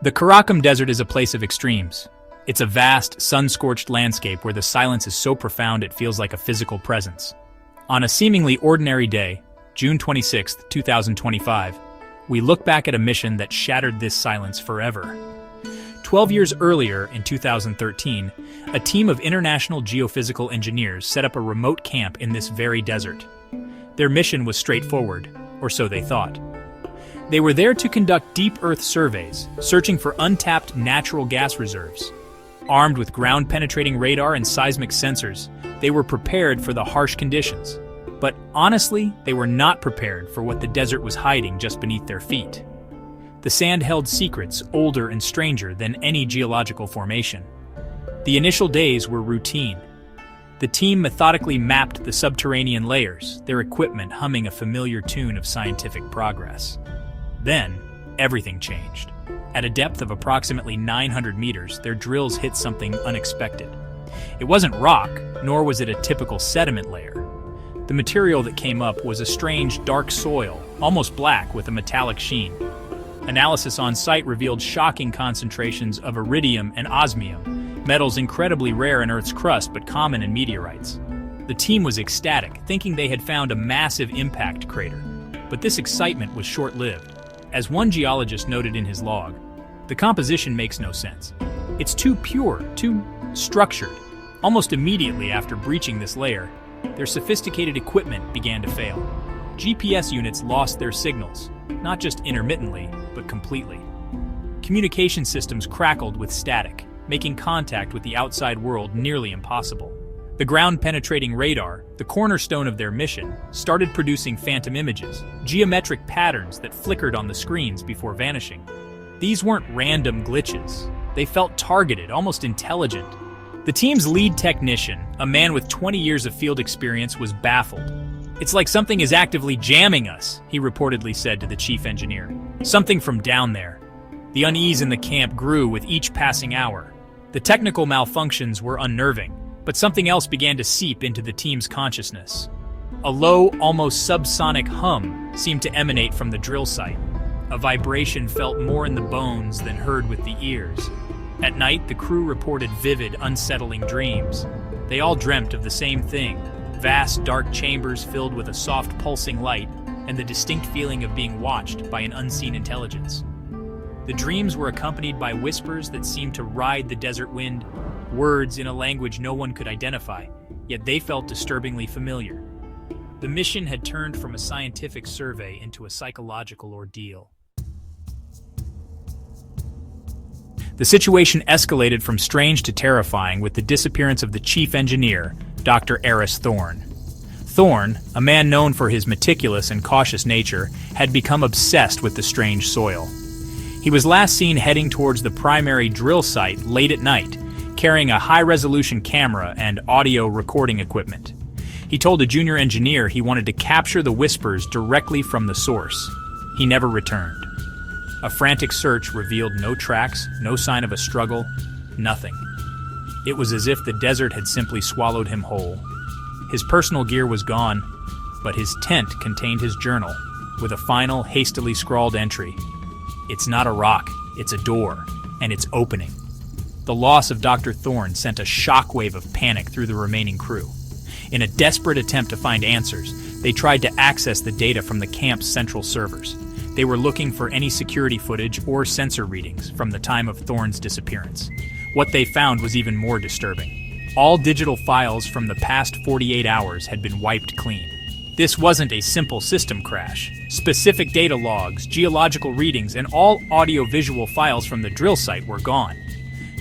The Karakum Desert is a place of extremes. It's a vast, sun-scorched landscape where the silence is so profound it feels like a physical presence. On a seemingly ordinary day, June 26, 2025, we look back at a mission that shattered this silence forever. 12 years earlier, in 2013, a team of international geophysical engineers set up a remote camp in this very desert. Their mission was straightforward, or so they thought. They were there to conduct deep Earth surveys, searching for untapped natural gas reserves. Armed with ground-penetrating radar and seismic sensors, they were prepared for the harsh conditions. But honestly, they were not prepared for what the desert was hiding just beneath their feet. The sand held secrets older and stranger than any geological formation. The initial days were routine. The team methodically mapped the subterranean layers, their equipment humming a familiar tune of scientific progress. Then, everything changed. At a depth of approximately 900 meters, their drills hit something unexpected. It wasn't rock, nor was it a typical sediment layer. The material that came up was a strange, dark soil, almost black with a metallic sheen. Analysis on site revealed shocking concentrations of iridium and osmium, metals incredibly rare in Earth's crust but common in meteorites. The team was ecstatic, thinking they had found a massive impact crater. But this excitement was short-lived. As one geologist noted in his log, the composition makes no sense. It's too pure, too structured. Almost immediately after breaching this layer, their sophisticated equipment began to fail. GPS units lost their signals, not just intermittently, but completely. Communication systems crackled with static, making contact with the outside world nearly impossible. The ground-penetrating radar, the cornerstone of their mission, started producing phantom images, geometric patterns that flickered on the screens before vanishing. These weren't random glitches. They felt targeted, almost intelligent. The team's lead technician, a man with 20 years of field experience, was baffled. "It's like something is actively jamming us," he reportedly said to the chief engineer. "Something from down there." The unease in the camp grew with each passing hour. The technical malfunctions were unnerving, but something else began to seep into the team's consciousness. A low, almost subsonic hum seemed to emanate from the drill site. A vibration felt more in the bones than heard with the ears. At night, the crew reported vivid, unsettling dreams. They all dreamt of the same thing: vast, dark chambers filled with a soft, pulsing light, and the distinct feeling of being watched by an unseen intelligence. The dreams were accompanied by whispers that seemed to ride the desert wind, words in a language no one could identify, yet they felt disturbingly familiar. The mission had turned from a scientific survey into a psychological ordeal. The situation escalated from strange to terrifying with the disappearance of the chief engineer, Dr. Eris Thorne. Thorne, a man known for his meticulous and cautious nature, had become obsessed with the strange soil. He was last seen heading towards the primary drill site late at night, carrying a high-resolution camera and audio recording equipment. He told a junior engineer he wanted to capture the whispers directly from the source. He never returned. A frantic search revealed no tracks, no sign of a struggle, nothing. It was as if the desert had simply swallowed him whole. His personal gear was gone, but his tent contained his journal, with a final, hastily scrawled entry. "It's not a rock, it's a door, and it's opening." The loss of Dr. Thorne sent a shockwave of panic through the remaining crew. In a desperate attempt to find answers, they tried to access the data from the camp's central servers. They were looking for any security footage or sensor readings from the time of Thorne's disappearance. What they found was even more disturbing. All digital files from the past 48 hours had been wiped clean. This wasn't a simple system crash. Specific data logs, geological readings, and all audio-visual files from the drill site were gone.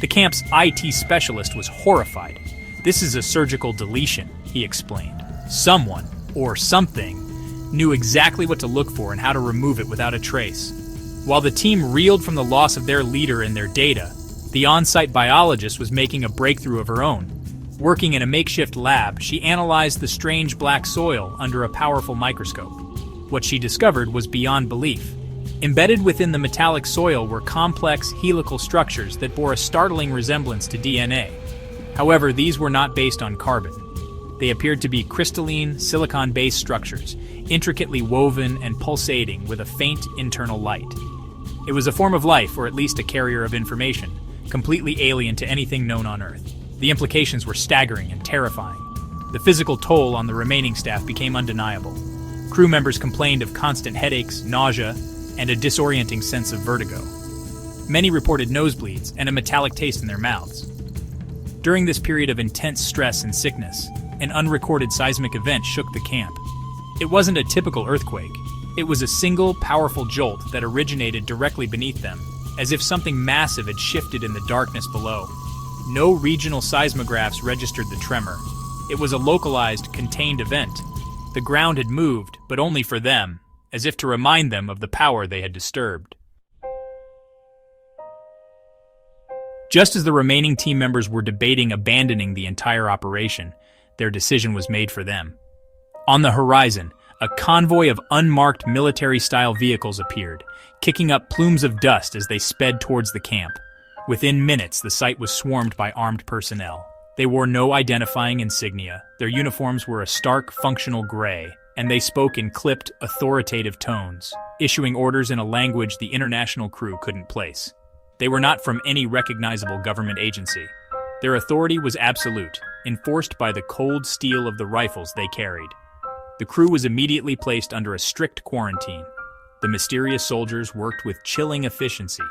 The camp's IT specialist was horrified. "This is a surgical deletion," he explained. "Someone, or something, knew exactly what to look for and how to remove it without a trace." While the team reeled from the loss of their leader and their data, the on-site biologist was making a breakthrough of her own. Working in a makeshift lab, she analyzed the strange black soil under a powerful microscope. What she discovered was beyond belief. Embedded within the metallic soil were complex, helical structures that bore a startling resemblance to DNA. However, these were not based on carbon. They appeared to be crystalline, silicon-based structures, intricately woven and pulsating with a faint internal light. It was a form of life, or at least a carrier of information, completely alien to anything known on Earth. The implications were staggering and terrifying. The physical toll on the remaining staff became undeniable. Crew members complained of constant headaches, nausea, and a disorienting sense of vertigo. Many reported nosebleeds and a metallic taste in their mouths. During this period of intense stress and sickness, an unrecorded seismic event shook the camp. It wasn't a typical earthquake. It was a single, powerful jolt that originated directly beneath them, as if something massive had shifted in the darkness below. No regional seismographs registered the tremor. It was a localized, contained event. The ground had moved, but only for them, as if to remind them of the power they had disturbed. Just as the remaining team members were debating abandoning the entire operation, their decision was made for them. On the horizon, a convoy of unmarked military-style vehicles appeared, kicking up plumes of dust as they sped towards the camp. Within minutes, the site was swarmed by armed personnel. They wore no identifying insignia. Their uniforms were a stark, functional gray, and they spoke in clipped, authoritative tones, issuing orders in a language the international crew couldn't place. They were not from any recognizable government agency. Their authority was absolute, enforced by the cold steel of the rifles they carried. The crew was immediately placed under a strict quarantine. The mysterious soldiers worked with chilling efficiency.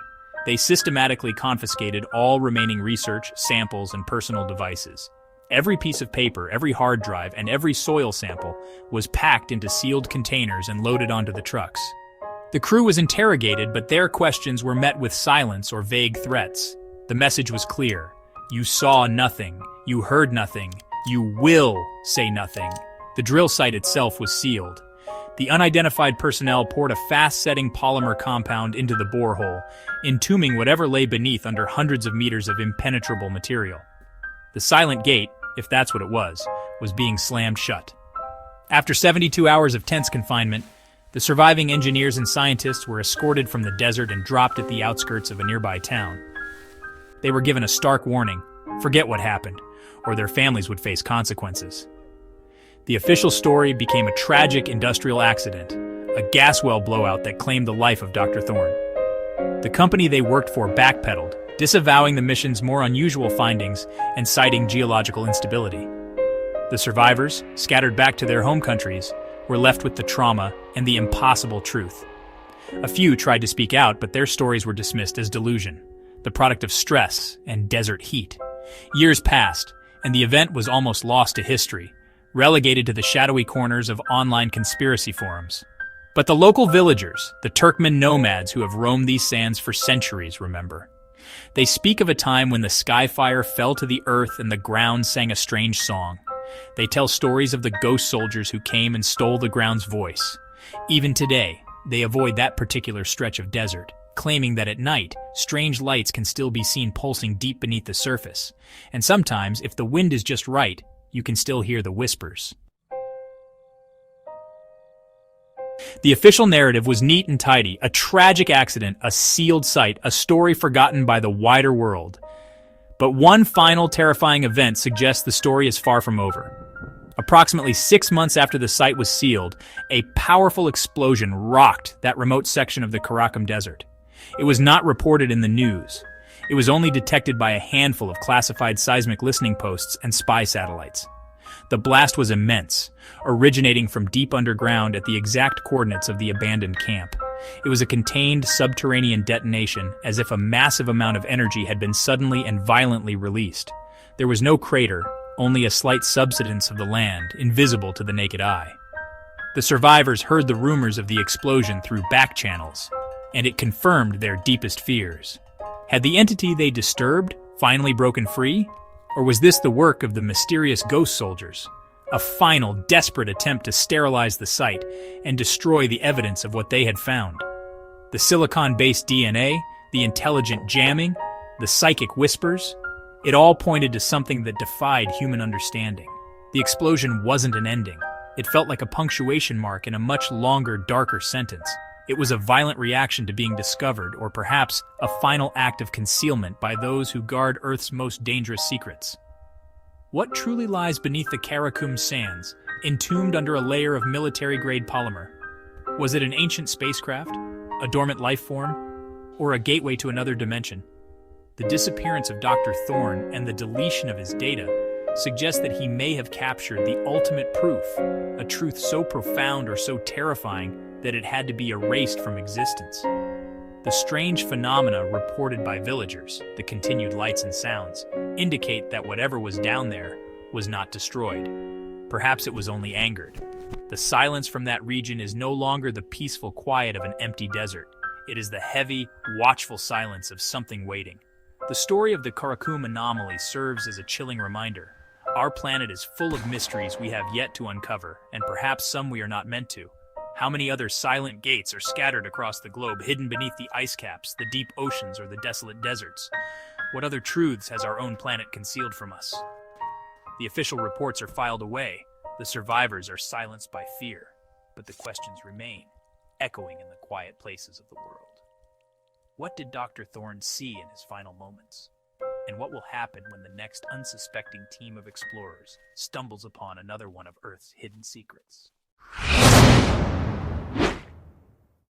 They systematically confiscated all remaining research, samples, and personal devices. Every piece of paper, every hard drive, and every soil sample was packed into sealed containers and loaded onto the trucks. The crew was interrogated, but their questions were met with silence or vague threats. The message was clear. You saw nothing. You heard nothing. You will say nothing. The drill site itself was sealed. The unidentified personnel poured a fast-setting polymer compound into the borehole, entombing whatever lay beneath under hundreds of meters of impenetrable material. The silent gate, if that's what it was being slammed shut. After 72 hours of tense confinement, the surviving engineers and scientists were escorted from the desert and dropped at the outskirts of a nearby town. They were given a stark warning: forget what happened, or their families would face consequences. The official story became a tragic industrial accident, a gas well blowout that claimed the life of Dr. Thorne. The company they worked for backpedaled, disavowing the mission's more unusual findings and citing geological instability. The survivors, scattered back to their home countries, were left with the trauma and the impossible truth. A few tried to speak out, but their stories were dismissed as delusion, the product of stress and desert heat. Years passed, and the event was almost lost to history, relegated to the shadowy corners of online conspiracy forums. But the local villagers, the Turkmen nomads who have roamed these sands for centuries, remember. They speak of a time when the sky fire fell to the earth and the ground sang a strange song. They tell stories of the ghost soldiers who came and stole the ground's voice. Even today, they avoid that particular stretch of desert, claiming that at night, strange lights can still be seen pulsing deep beneath the surface. And sometimes, if the wind is just right, you can still hear the whispers. The official narrative was neat and tidy: a tragic accident, a sealed site, a story forgotten by the wider world. But one final terrifying event suggests the story is far from over. Approximately 6 months after the site was sealed, a powerful explosion rocked that remote section of the Karakum Desert. It was not reported in the news. It was only detected by a handful of classified seismic listening posts and spy satellites. The blast was immense, originating from deep underground at the exact coordinates of the abandoned camp. It was a contained subterranean detonation, as if a massive amount of energy had been suddenly and violently released. There was no crater, only a slight subsidence of the land, invisible to the naked eye. The survivors heard the rumors of the explosion through back channels, and it confirmed their deepest fears. Had the entity they disturbed finally broken free? Or was this the work of the mysterious ghost soldiers? A final, desperate attempt to sterilize the site and destroy the evidence of what they had found. The silicon-based DNA, the intelligent jamming, the psychic whispers, it all pointed to something that defied human understanding. The explosion wasn't an ending. It felt like a punctuation mark in a much longer, darker sentence. It was a violent reaction to being discovered, or perhaps a final act of concealment by those who guard Earth's most dangerous secrets. What truly lies beneath the Karakum sands, entombed under a layer of military-grade polymer? Was it an ancient spacecraft? A dormant life form? or a gateway to another dimension. The disappearance of Dr. Thorne and the deletion of his data suggest that he may have captured the ultimate proof, a truth so profound or so terrifying that it had to be erased from existence. The strange phenomena reported by villagers, the continued lights and sounds, indicate that whatever was down there was not destroyed. Perhaps it was only angered. The silence from that region is no longer the peaceful quiet of an empty desert. It is the heavy, watchful silence of something waiting. The story of the Karakum anomaly serves as a chilling reminder. Our planet is full of mysteries we have yet to uncover, and perhaps some we are not meant to. How many other silent gates are scattered across the globe, hidden beneath the ice caps, the deep oceans, or the desolate deserts? What other truths has our own planet concealed from us? The official reports are filed away. The survivors are silenced by fear, but the questions remain, echoing in the quiet places of the world. What did Dr. Thorne see in his final moments? And what will happen when the next unsuspecting team of explorers stumbles upon another one of Earth's hidden secrets?